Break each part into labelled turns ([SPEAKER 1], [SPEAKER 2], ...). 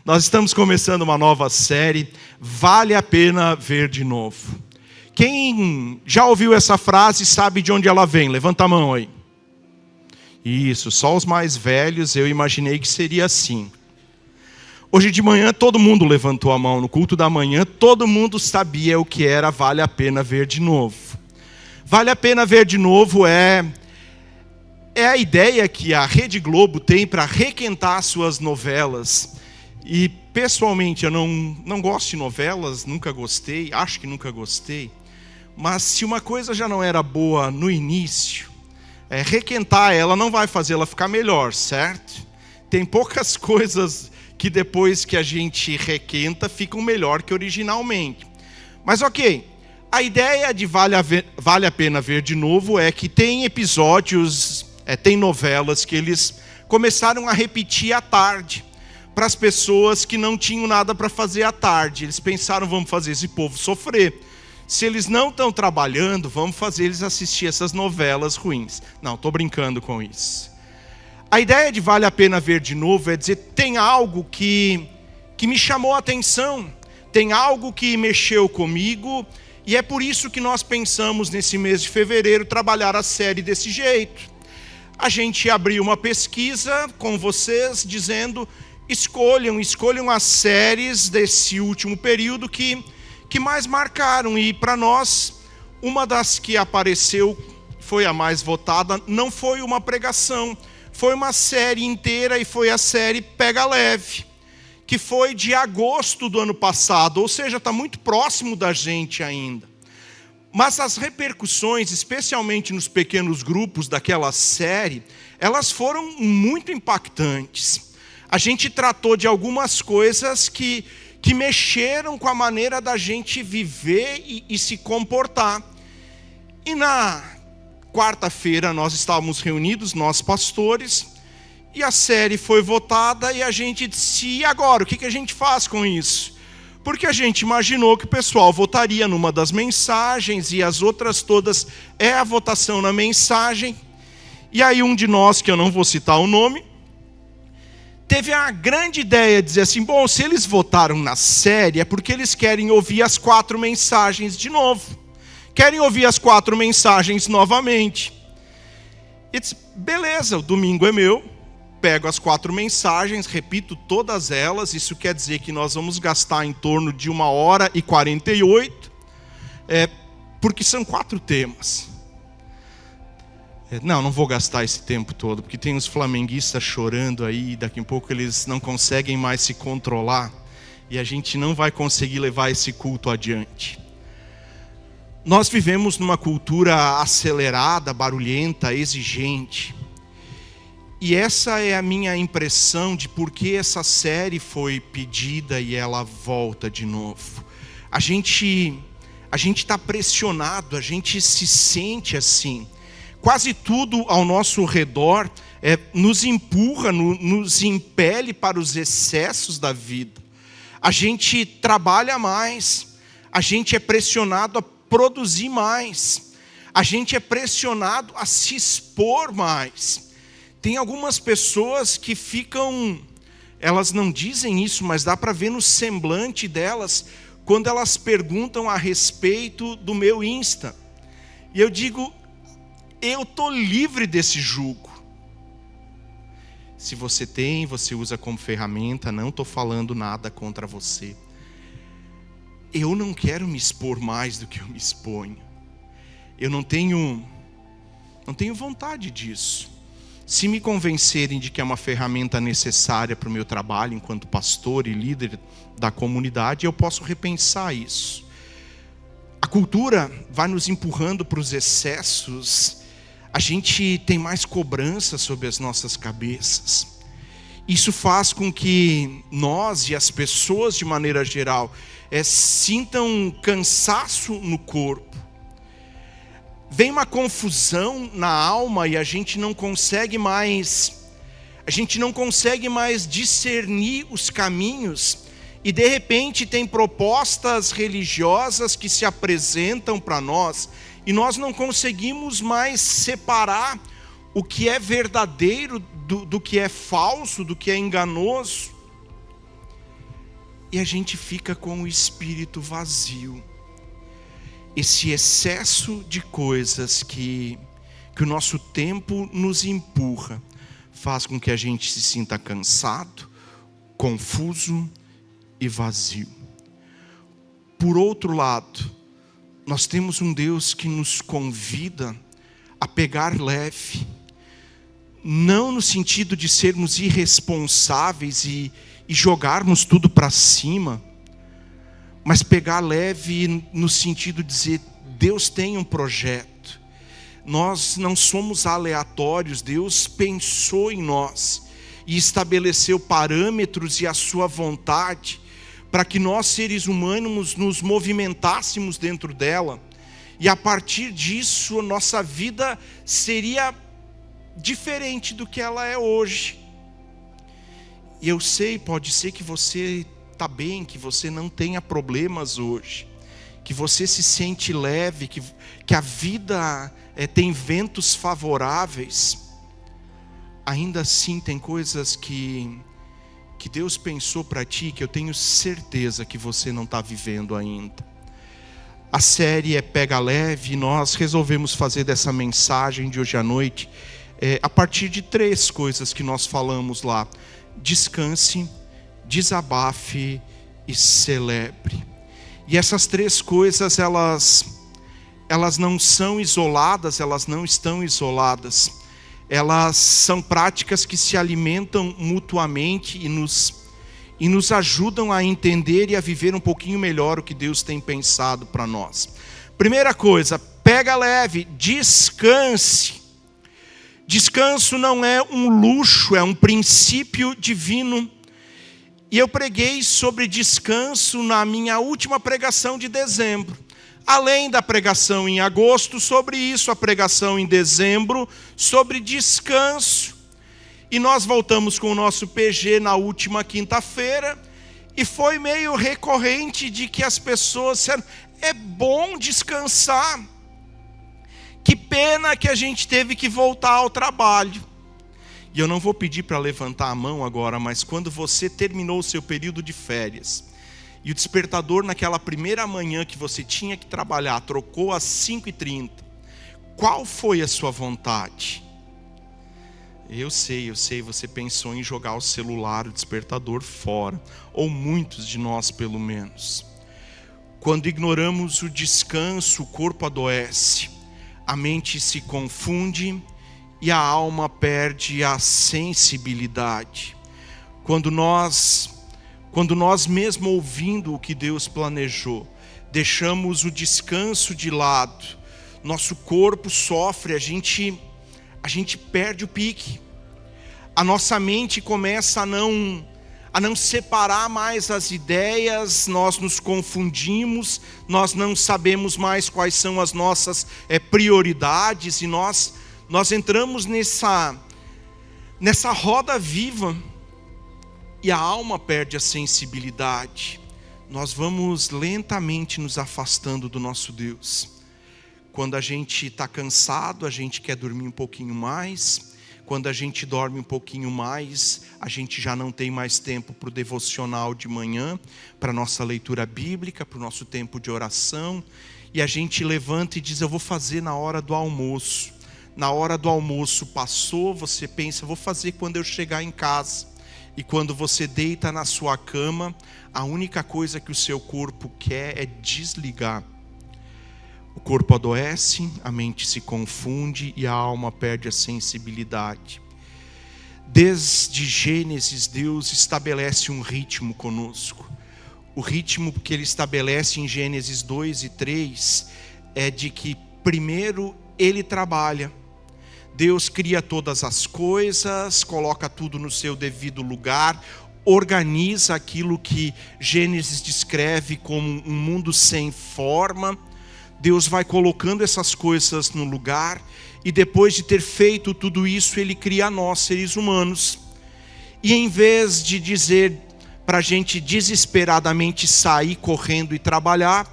[SPEAKER 1] Nós estamos começando uma nova série, Vale a Pena Ver de Novo. Quem já ouviu essa frase sabe de onde ela vem? Levanta a mão aí. Isso, só os mais velhos, eu imaginei que seria assim. Hoje de manhã todo mundo levantou a mão, no culto da manhã todo mundo sabia o que era Vale a Pena Ver de Novo. Vale a Pena Ver de Novo é a ideia que a Rede Globo tem para requentar suas novelas. E pessoalmente eu não gosto de novelas, nunca gostei, acho que nunca gostei. Mas se uma coisa já não era boa no início, requentar ela não vai fazer ela ficar melhor, certo? Tem poucas coisas que depois que a gente requenta ficam melhor que originalmente. Mas ok, a ideia de Vale a Pena Ver de Novo é que tem episódios, tem novelas que eles começaram a repetir à tarde, para as pessoas que não tinham nada para fazer à tarde. Eles pensaram, vamos fazer esse povo sofrer. Se eles não estão trabalhando, vamos fazer eles assistir essas novelas ruins. Não, estou brincando com isso. A ideia de Vale a Pena Ver de Novo é dizer, tem algo que me chamou a atenção, tem algo que mexeu comigo, e é por isso que nós pensamos nesse mês de fevereiro trabalhar a série desse jeito. A gente abriu uma pesquisa com vocês dizendo, escolham as séries desse último período que mais marcaram. E para nós, uma das que apareceu, foi a mais votada, não foi uma pregação, foi uma série inteira e foi a série Pega Leve, que foi de agosto do ano passado, ou seja, está muito próximo da gente ainda. Mas as repercussões, especialmente nos pequenos grupos daquela série, elas foram muito impactantes. A gente tratou de algumas coisas que mexeram com a maneira da gente viver e se comportar. E na quarta-feira nós estávamos reunidos, nós pastores, e a série foi votada e a gente disse, e agora, o que a gente faz com isso? Porque a gente imaginou que o pessoal votaria numa das mensagens e as outras todas é a votação na mensagem. E aí um de nós, que eu não vou citar o nome, teve a grande ideia de dizer assim, bom, se eles votaram na série é porque eles querem ouvir as 4 mensagens de novo. Querem ouvir as 4 mensagens novamente. E disse, beleza, o domingo é meu, pego as 4 mensagens, repito todas elas, isso quer dizer que nós vamos gastar em torno de 1h48, porque são 4 temas. Não vou gastar esse tempo todo, porque tem uns flamenguistas chorando aí, daqui a pouco eles não conseguem mais se controlar, e a gente não vai conseguir levar esse culto adiante. Nós vivemos numa cultura acelerada, barulhenta, exigente, e essa é a minha impressão de por que essa série foi pedida e ela volta de novo. A gente está pressionado, a gente se sente assim. Quase tudo ao nosso redor nos empurra, nos impele para os excessos da vida. A gente trabalha mais, a gente é pressionado a produzir mais, a gente é pressionado a se expor mais. Tem algumas pessoas que ficam, elas não dizem isso, mas dá para ver no semblante delas, quando elas perguntam a respeito do meu Insta. E eu digo, eu estou livre desse jugo. Se você você usa como ferramenta, não estou falando nada contra você. Eu não quero me expor mais do que eu me exponho. Eu não tenho vontade disso. Se me convencerem de que é uma ferramenta necessária para o meu trabalho enquanto pastor e líder da comunidade, eu posso repensar isso. A cultura vai nos empurrando para os excessos. A gente tem mais cobrança sobre as nossas cabeças. Isso faz com que nós e as pessoas de maneira geral sintam cansaço no corpo. Vem uma confusão na alma e a gente não consegue mais discernir os caminhos. E de repente tem propostas religiosas que se apresentam para nós e nós não conseguimos mais separar o que é verdadeiro do que é falso, do que é enganoso. e a gente fica com o espírito vazio. Esse excesso de coisas que o nosso tempo nos empurra faz com que a gente se sinta cansado, confuso e vazio. Por outro lado, nós temos um Deus que nos convida a pegar leve, não no sentido de sermos irresponsáveis e jogarmos tudo para cima, mas pegar leve no sentido de dizer, Deus tem um projeto. Nós não somos aleatórios, Deus pensou em nós e estabeleceu parâmetros e a sua vontade para que nós, seres humanos, nos movimentássemos dentro dela. E a partir disso, a nossa vida seria diferente do que ela é hoje. E eu sei, pode ser que você está bem, que você não tenha problemas hoje, que você se sente leve, que a vida tem ventos favoráveis. Ainda assim tem coisas que Deus pensou para ti, que eu tenho certeza que você não está vivendo ainda. A série é Pega Leve, e nós resolvemos fazer dessa mensagem de hoje à noite a partir de 3 coisas que nós falamos lá: descanse, desabafe e celebre. E essas 3 coisas, elas não são isoladas, elas não estão isoladas. Elas são práticas que se alimentam mutuamente e nos ajudam a entender e a viver um pouquinho melhor o que Deus tem pensado para nós. Primeira coisa, pega leve, descanse. Descanso não é um luxo, é um princípio divino. E eu preguei sobre descanso na minha última pregação de dezembro. Além da pregação em agosto, sobre isso, a pregação em dezembro, sobre descanso. E nós voltamos com o nosso PG na última quinta-feira, e foi meio recorrente de que as pessoas disseram, é bom descansar. Que pena que a gente teve que voltar ao trabalho. E eu não vou pedir para levantar a mão agora, mas quando você terminou o seu período de férias, e o despertador naquela primeira manhã que você tinha que trabalhar trocou às 5h30, qual foi a sua vontade? Eu sei, você pensou em jogar o celular, o despertador fora, ou muitos de nós pelo menos. Quando ignoramos o descanso, o corpo adoece, a mente se confunde e a alma perde a sensibilidade. Quando nós mesmo ouvindo o que Deus planejou, deixamos o descanso de lado, nosso corpo sofre, a gente perde o pique. A nossa mente começa a não separar mais as ideias, nós nos confundimos, nós não sabemos mais quais são as nossas prioridades, e nós entramos nessa roda viva, e a alma perde a sensibilidade. Nós vamos lentamente nos afastando do nosso Deus. Quando a gente está cansado, a gente quer dormir um pouquinho mais. Quando a gente dorme um pouquinho mais, a gente já não tem mais tempo para o devocional de manhã, para a nossa leitura bíblica, para o nosso tempo de oração. E a gente levanta e diz, eu vou fazer na hora do almoço. Na hora do almoço passou, você pensa, vou fazer quando eu chegar em casa. E quando você deita na sua cama, a única coisa que o seu corpo quer é desligar. O corpo adoece, a mente se confunde e a alma perde a sensibilidade. Desde Gênesis, Deus estabelece um ritmo conosco. O ritmo que Ele estabelece em Gênesis 2 e 3 é de que primeiro Ele trabalha. Deus cria todas as coisas, coloca tudo no seu devido lugar, organiza aquilo que Gênesis descreve como um mundo sem forma. Deus vai colocando essas coisas no lugar, e depois de ter feito tudo isso, Ele cria nós, seres humanos. E em vez de dizer para a gente desesperadamente sair correndo e trabalhar,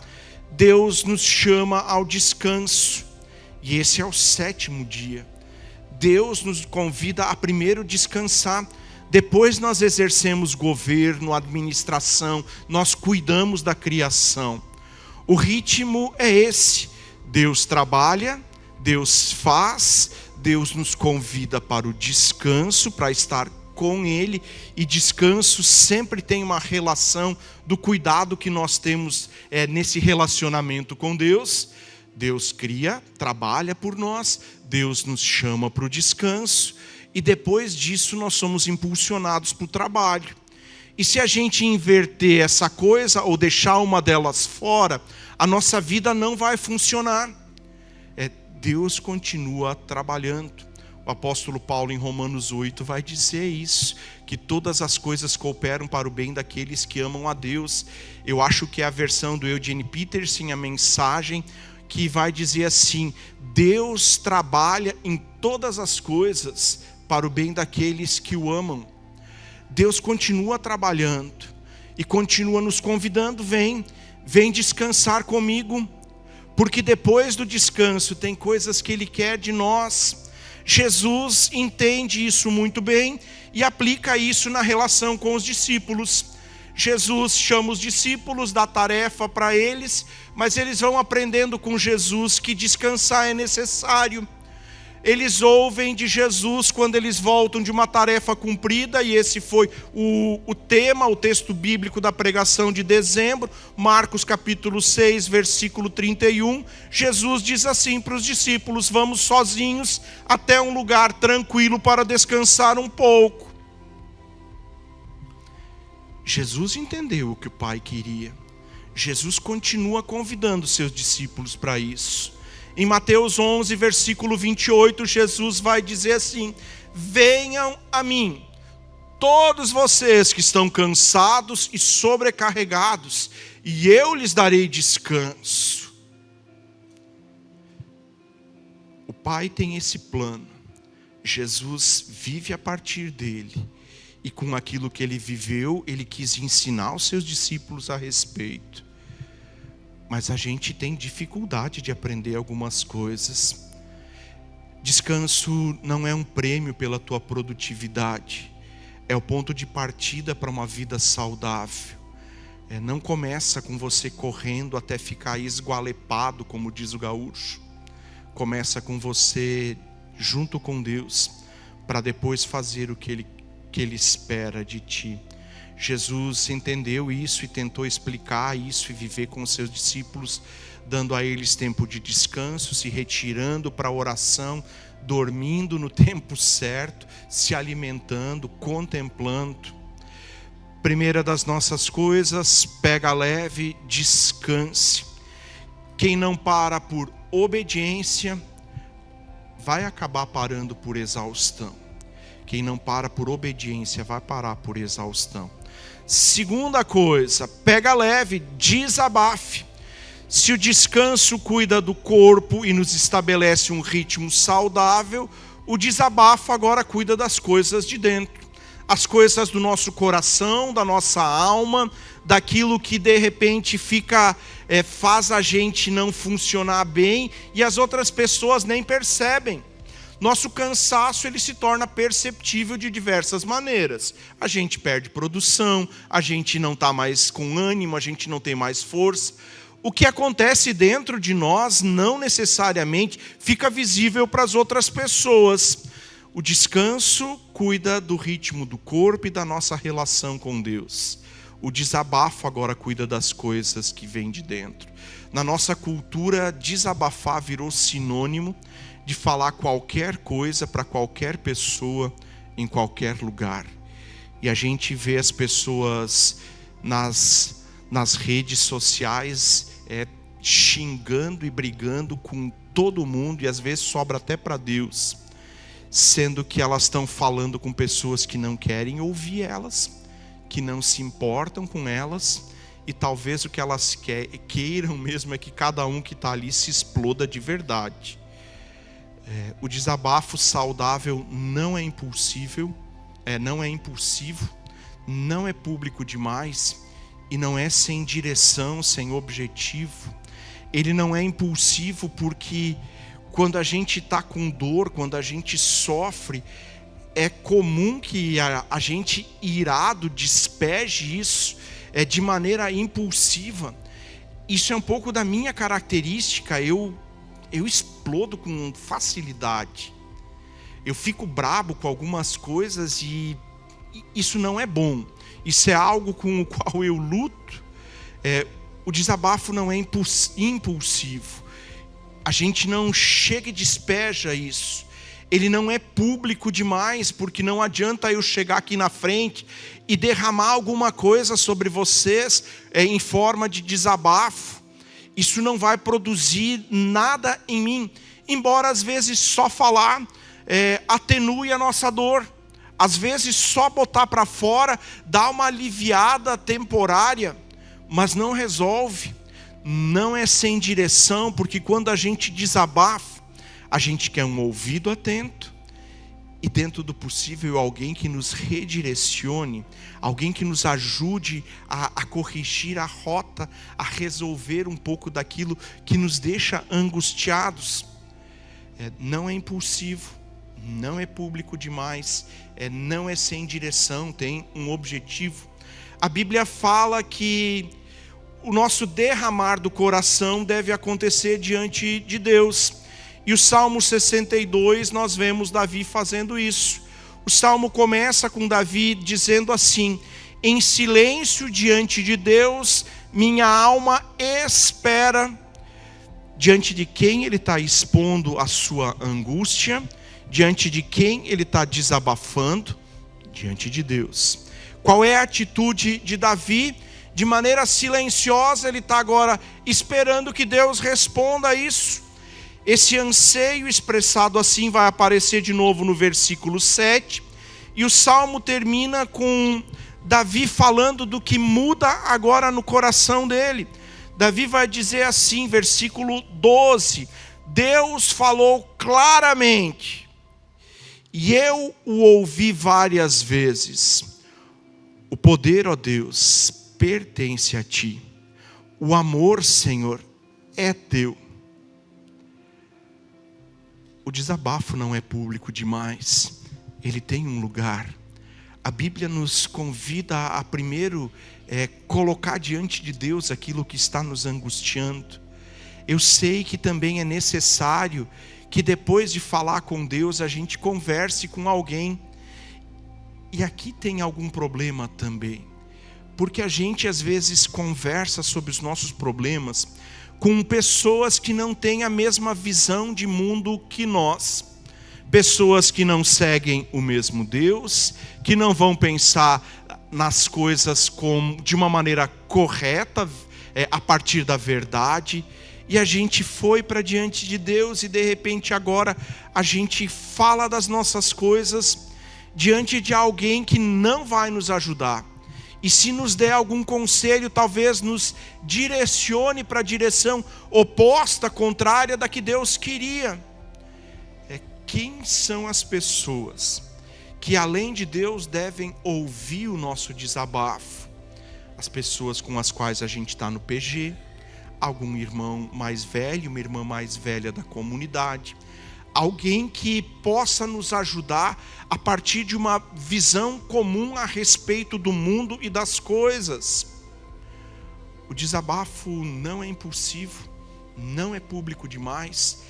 [SPEAKER 1] Deus nos chama ao descanso. E esse é o 7º dia. Deus nos convida a primeiro descansar. Depois nós exercemos governo, administração, nós cuidamos da criação. O ritmo é esse. Deus trabalha, Deus faz, Deus nos convida para o descanso, para estar com Ele, e descanso sempre tem uma relação do cuidado que nós temos nesse relacionamento com Deus. Deus cria, trabalha por nós, Deus nos chama para o descanso, e depois disso nós somos impulsionados para o trabalho. E se a gente inverter essa coisa, ou deixar uma delas fora, a nossa vida não vai funcionar. Deus continua trabalhando. O apóstolo Paulo em Romanos 8 vai dizer isso, que todas as coisas cooperam para o bem daqueles que amam a Deus. Eu acho que é a versão do Eugene Peterson, a mensagem, que vai dizer assim: Deus trabalha em todas as coisas para o bem daqueles que o amam. Deus continua trabalhando e continua nos convidando: vem descansar comigo, porque depois do descanso tem coisas que Ele quer de nós. Jesus entende isso muito bem e aplica isso na relação com os discípulos. Jesus chama os discípulos, dá tarefa para eles, mas eles vão aprendendo com Jesus que descansar é necessário. Eles ouvem de Jesus quando eles voltam de uma tarefa cumprida, e esse foi o tema, o texto bíblico da pregação de dezembro, Marcos capítulo 6, versículo 31. Jesus diz assim para os discípulos: vamos sozinhos até um lugar tranquilo para descansar um pouco. Jesus entendeu o que o Pai queria. Jesus continua convidando seus discípulos para isso. Em Mateus 11, versículo 28, Jesus vai dizer assim: venham a mim, todos vocês que estão cansados e sobrecarregados, e eu lhes darei descanso. O Pai tem esse plano. Jesus vive a partir dele. E com aquilo que ele viveu, ele quis ensinar os seus discípulos a respeito. Mas a gente tem dificuldade de aprender algumas coisas. Descanso não é um prêmio pela tua produtividade. É o ponto de partida para uma vida saudável. Não começa com você correndo até ficar esgualepado, como diz o gaúcho. Começa com você junto com Deus, para depois fazer o que Ele espera de ti. Jesus entendeu isso e tentou explicar isso e viver com os seus discípulos, dando a eles tempo de descanso, se retirando para a oração, dormindo no tempo certo, se alimentando, contemplando. Primeira das nossas coisas: pega leve, descanse. Quem não para por obediência, vai acabar parando por exaustão. Quem não para por obediência vai parar por exaustão. Segunda coisa: pega leve, desabafe. Se o descanso cuida do corpo e nos estabelece um ritmo saudável, o desabafo agora cuida das coisas de dentro. As coisas do nosso coração, da nossa alma, daquilo que de repente faz a gente não funcionar bem e as outras pessoas nem percebem. Nosso cansaço ele se torna perceptível de diversas maneiras. A gente perde produção, a gente não está mais com ânimo, a gente não tem mais força. O que acontece dentro de nós não necessariamente fica visível para as outras pessoas. O descanso cuida do ritmo do corpo e da nossa relação com Deus. O desabafo agora cuida das coisas que vêm de dentro. Na nossa cultura, desabafar virou sinônimo de falar qualquer coisa para qualquer pessoa, em qualquer lugar. E a gente vê as pessoas nas redes sociais xingando e brigando com todo mundo, e às vezes sobra até para Deus, sendo que elas estão falando com pessoas que não querem ouvir elas, que não se importam com elas, e talvez o que elas queiram mesmo é que cada um que está ali se exploda de verdade. O desabafo saudável não é impulsivo, não é público demais e não é sem direção, sem objetivo. Ele não é impulsivo porque quando a gente está com dor, quando a gente sofre, é comum que a gente irado despeje isso de maneira impulsiva. Isso é um pouco da minha característica. Eu explodo com facilidade. Eu fico brabo com algumas coisas e isso não é bom. Isso é algo com o qual eu luto. O desabafo não é impulsivo. A gente não chega e despeja isso. Ele não é público demais, porque não adianta eu chegar aqui na frente e derramar alguma coisa sobre vocês em forma de desabafo. Isso não vai produzir nada em mim. Embora às vezes só falar atenue a nossa dor. Às vezes só botar para fora dá uma aliviada temporária, mas não resolve. Não é sem direção, porque quando a gente desabafa, a gente quer um ouvido atento e, dentro do possível, alguém que nos redirecione, alguém que nos ajude a corrigir a rota, a resolver um pouco daquilo que nos deixa angustiados. Não é impulsivo, não é público demais, não é sem direção, tem um objetivo. A Bíblia fala que o nosso derramar do coração deve acontecer diante de Deus. E o Salmo 62, nós vemos Davi fazendo isso. O Salmo começa com Davi dizendo assim: em silêncio diante de Deus, minha alma espera. Diante de quem ele está expondo a sua angústia? Diante de quem ele está desabafando? Diante de Deus. Qual é a atitude de Davi? De maneira silenciosa, ele está agora esperando que Deus responda a isso. Esse anseio expressado assim vai aparecer de novo no versículo 7. E o Salmo termina com Davi falando do que muda agora no coração dele. Davi vai dizer assim, versículo 12: Deus falou claramente, e eu o ouvi várias vezes. O poder, ó Deus, pertence a ti. O amor, Senhor, é teu. O desabafo não é público demais. Ele tem um lugar. A Bíblia nos convida a primeiro colocar diante de Deus aquilo que está nos angustiando. Eu sei que também é necessário que depois de falar com Deus, a gente converse com alguém. E aqui tem algum problema também. Porque a gente às vezes conversa sobre os nossos problemas com pessoas que não têm a mesma visão de mundo que nós. Pessoas que não seguem o mesmo Deus, que não vão pensar nas coisas de uma maneira correta, a partir da verdade. E a gente foi para diante de Deus e de repente agora a gente fala das nossas coisas diante de alguém que não vai nos ajudar. E se nos der algum conselho, talvez nos direcione para a direção oposta, contrária da que Deus queria. Quem são as pessoas que além de Deus devem ouvir o nosso desabafo? As pessoas com as quais a gente está no PG, algum irmão mais velho, uma irmã mais velha da comunidade, alguém que possa nos ajudar a partir de uma visão comum a respeito do mundo e das coisas. O desabafo não é impulsivo, não é público demais,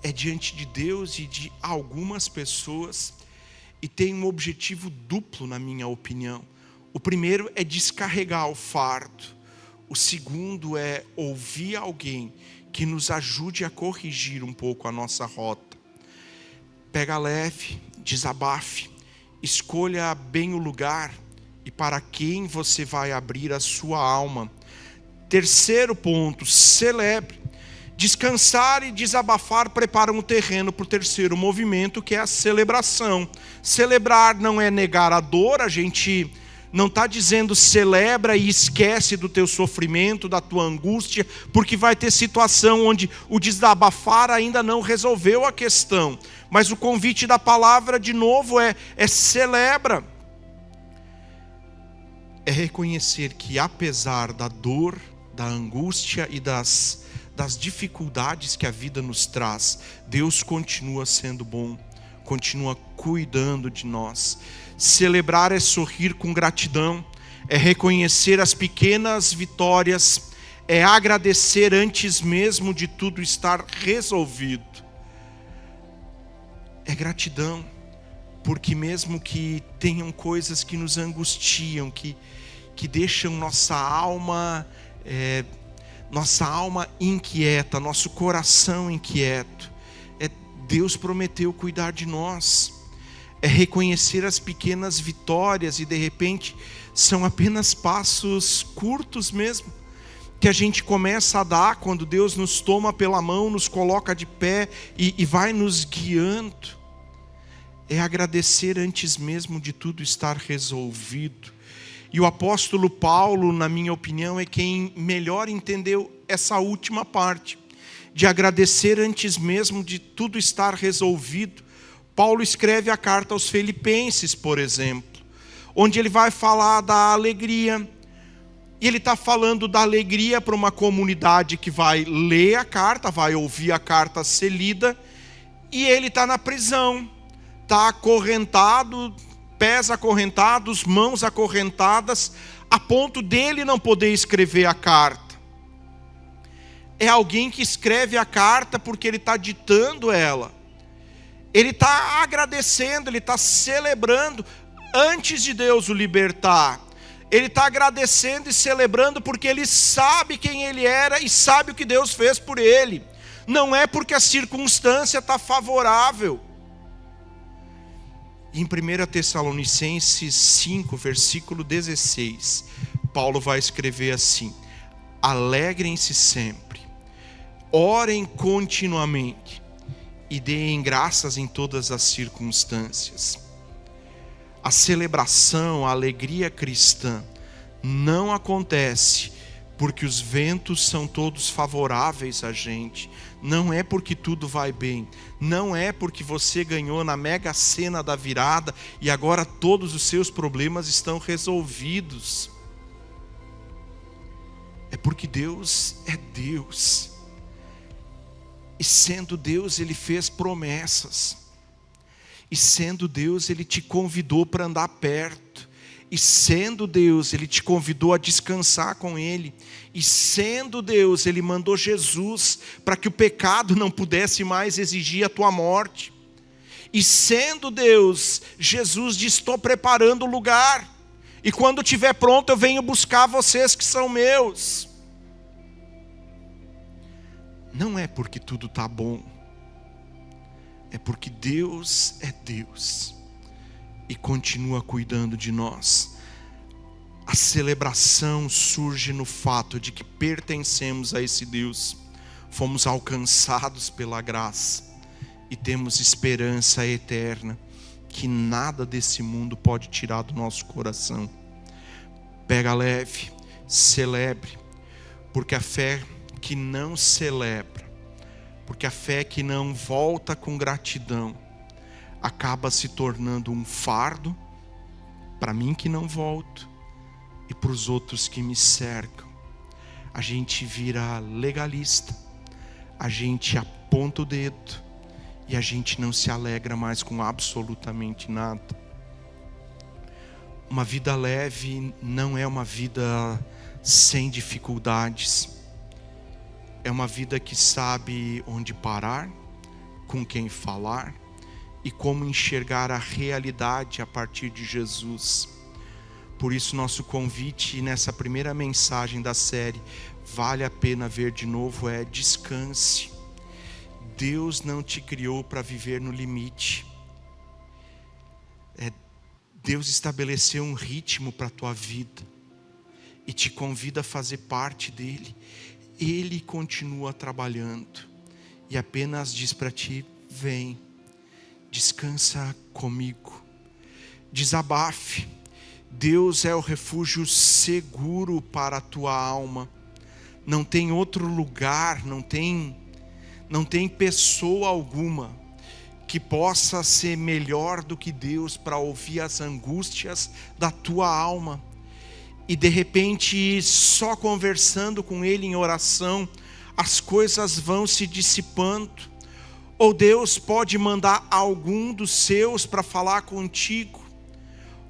[SPEAKER 1] é diante de Deus e de algumas pessoas, e tem um objetivo duplo, na minha opinião. O primeiro é descarregar o fardo. O segundo é ouvir alguém que nos ajude a corrigir um pouco a nossa rota. Pega leve, desabafe, escolha bem o lugar e para quem você vai abrir a sua alma. Terceiro ponto, celebre. Descansar e desabafar preparam o terreno para o terceiro movimento, que é a celebração. Celebrar não é negar a dor, a gente não está dizendo celebra e esquece do teu sofrimento, da tua angústia, porque vai ter situação onde o desabafar ainda não resolveu a questão. Mas o convite da palavra, de novo, é celebra. É reconhecer que apesar da dor, da angústia e das dificuldades que a vida nos traz, Deus continua sendo bom, continua cuidando de nós. Celebrar é sorrir com gratidão, é reconhecer as pequenas vitórias, é agradecer antes mesmo de tudo estar resolvido. É gratidão, porque mesmo que tenham coisas que nos angustiam, que deixam nossa alma inquieta, nosso coração inquieto, Deus prometeu cuidar de nós. É reconhecer as pequenas vitórias e de repente são apenas passos curtos mesmo, que a gente começa a dar quando Deus nos toma pela mão, nos coloca de pé e vai nos guiando. É agradecer antes mesmo de tudo estar resolvido. E o apóstolo Paulo, na minha opinião, é quem melhor entendeu essa última parte, de agradecer antes mesmo de tudo estar resolvido. Paulo escreve a carta aos Filipenses, por exemplo, onde ele vai falar da alegria. E ele está falando da alegria para uma comunidade que vai ler a carta, vai ouvir a carta ser lida, e ele está na prisão, está acorrentado, pés acorrentados, mãos acorrentadas, a ponto dele não poder escrever a carta. É alguém que escreve a carta porque ele está ditando ela. Ele está agradecendo, ele está celebrando antes de Deus o libertar. Ele está agradecendo e celebrando porque ele sabe quem ele era e sabe o que Deus fez por ele. Não é porque a circunstância está favorável. Em 1 Tessalonicenses 5, versículo 16, Paulo vai escrever assim: alegrem-se sempre, orem continuamente e deem graças em todas as circunstâncias. A celebração, a alegria cristã não acontece porque os ventos são todos favoráveis a gente. Não é porque tudo vai bem. Não é porque você ganhou na mega sena da virada e agora todos os seus problemas estão resolvidos. É porque Deus é Deus. E sendo Deus, Ele fez promessas. E sendo Deus, Ele te convidou para andar perto. E sendo Deus, Ele te convidou a descansar com Ele. E sendo Deus, Ele mandou Jesus para que o pecado não pudesse mais exigir a tua morte. E sendo Deus, Jesus diz: estou preparando o lugar. E quando estiver pronto, eu venho buscar vocês que são meus. Não é porque tudo está bom. É porque Deus é Deus e continua cuidando de nós. A celebração surge no fato de que pertencemos a esse Deus. Fomos alcançados pela graça e temos esperança eterna que nada desse mundo pode tirar do nosso coração. Pega leve, celebre, porque a fé que não celebra, porque a fé que não volta com gratidão, acaba se tornando um fardo para mim que não volto e para os outros que me cercam. A gente vira legalista, a gente aponta o dedo e a gente não se alegra mais com absolutamente nada. Uma vida leve não é uma vida sem dificuldades. É uma vida que sabe onde parar, com quem falar e como enxergar a realidade a partir de Jesus. Por isso nosso convite nessa primeira mensagem da série Vale a Pena Ver de Novo é: descanse. Deus não te criou para viver no limite. Deus estabeleceu um ritmo para a tua vida e te convida a fazer parte dele. Ele continua trabalhando e apenas diz para ti: vem, descansa comigo, desabafe. Deus é o refúgio seguro para a tua alma. Não tem outro lugar, não tem pessoa alguma que possa ser melhor do que Deus para ouvir as angústias da tua alma. E de repente, só conversando com Ele em oração, as coisas vão se dissipando. Ou Deus pode mandar algum dos seus para falar contigo.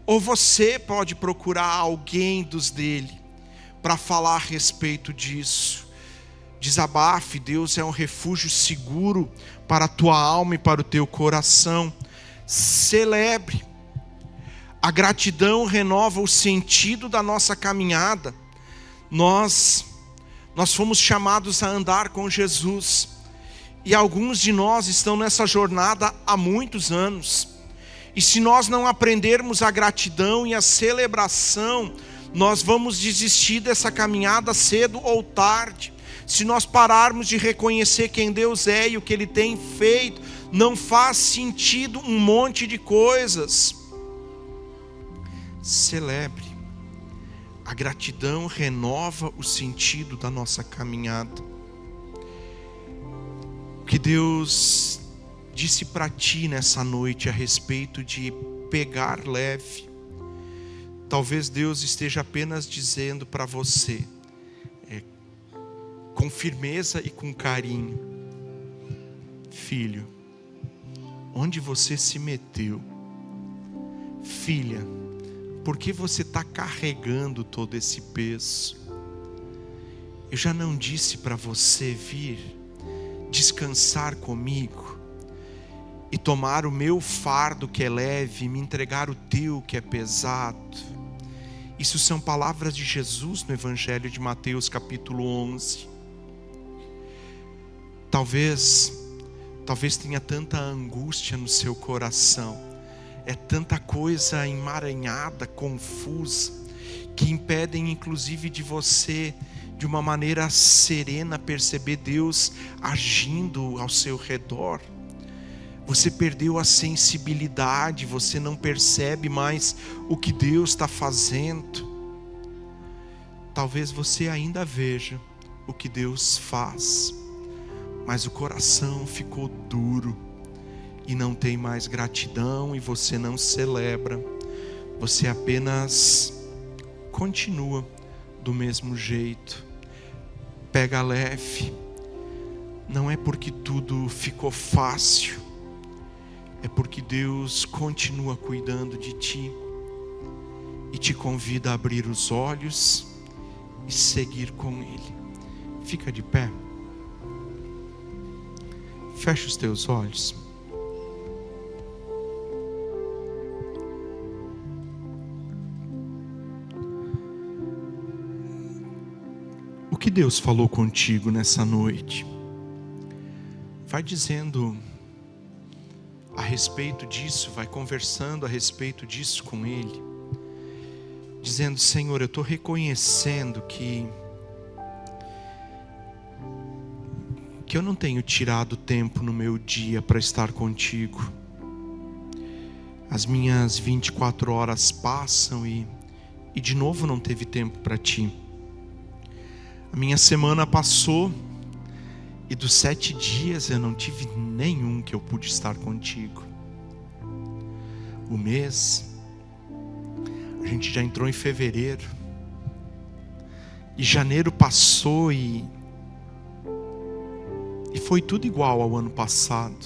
[SPEAKER 1] Ou você pode procurar alguém dos dele para falar a respeito disso. Desabafe, Deus é um refúgio seguro para a tua alma e para o teu coração. Celebre. A gratidão renova o sentido da nossa caminhada. Nós fomos chamados a andar com Jesus. E alguns de nós estão nessa jornada há muitos anos. E se nós não aprendermos a gratidão e a celebração, nós vamos desistir dessa caminhada cedo ou tarde. Se nós pararmos de reconhecer quem Deus é e o que Ele tem feito, não faz sentido um monte de coisas. Celebre. A gratidão renova o sentido da nossa caminhada. O que Deus disse para ti nessa noite a respeito de pegar leve. Talvez Deus esteja apenas dizendo para você, com firmeza e com carinho: filho, onde você se meteu? Filha, por que você está carregando todo esse peso? Eu já não disse para você vir descansar comigo e tomar o meu fardo que é leve e me entregar o teu que é pesado? Isso são palavras de Jesus no Evangelho de Mateus capítulo 11. Talvez tenha tanta angústia no seu coração, é tanta coisa emaranhada, confusa, que impedem inclusive de você, de uma maneira serena, perceber Deus agindo ao seu redor. Você perdeu a sensibilidade, você não percebe mais o que Deus está fazendo. Talvez você ainda veja o que Deus faz, mas o coração ficou duro e não tem mais gratidão, e você não celebra. Você apenas continua do mesmo jeito. Pega leve. Não é porque tudo ficou fácil, é porque Deus continua cuidando de ti e te convida a abrir os olhos e seguir com Ele. Fica de pé. Fecha os teus olhos. O que Deus falou contigo nessa noite? Vai dizendo a respeito disso, vai conversando a respeito disso com Ele, dizendo: Senhor, eu estou reconhecendo que eu não tenho tirado tempo no meu dia para estar contigo. As minhas 24 horas passam e de novo não teve tempo para ti. A minha semana passou e dos 7 dias eu não tive nenhum que eu pude estar contigo. O mês, a gente já entrou em fevereiro, e janeiro passou e foi tudo igual ao ano passado.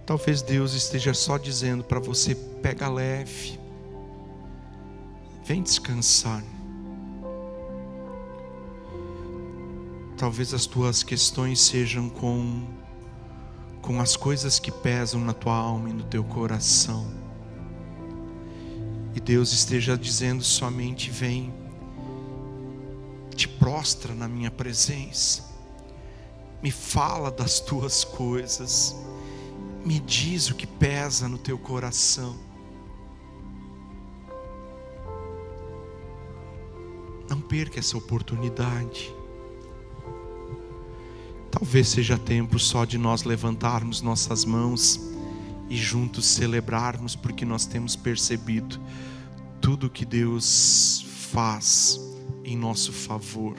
[SPEAKER 1] Talvez Deus esteja só dizendo para você: pega leve, vem descansar. Talvez as tuas questões sejam com as coisas que pesam na tua alma e no teu coração. E Deus esteja dizendo somente: vem, te prostra na minha presença, me fala das tuas coisas, me diz o que pesa no teu coração. Não perca essa oportunidade. Talvez seja tempo só de nós levantarmos nossas mãos e juntos celebrarmos, porque nós temos percebido tudo que Deus faz em nosso favor.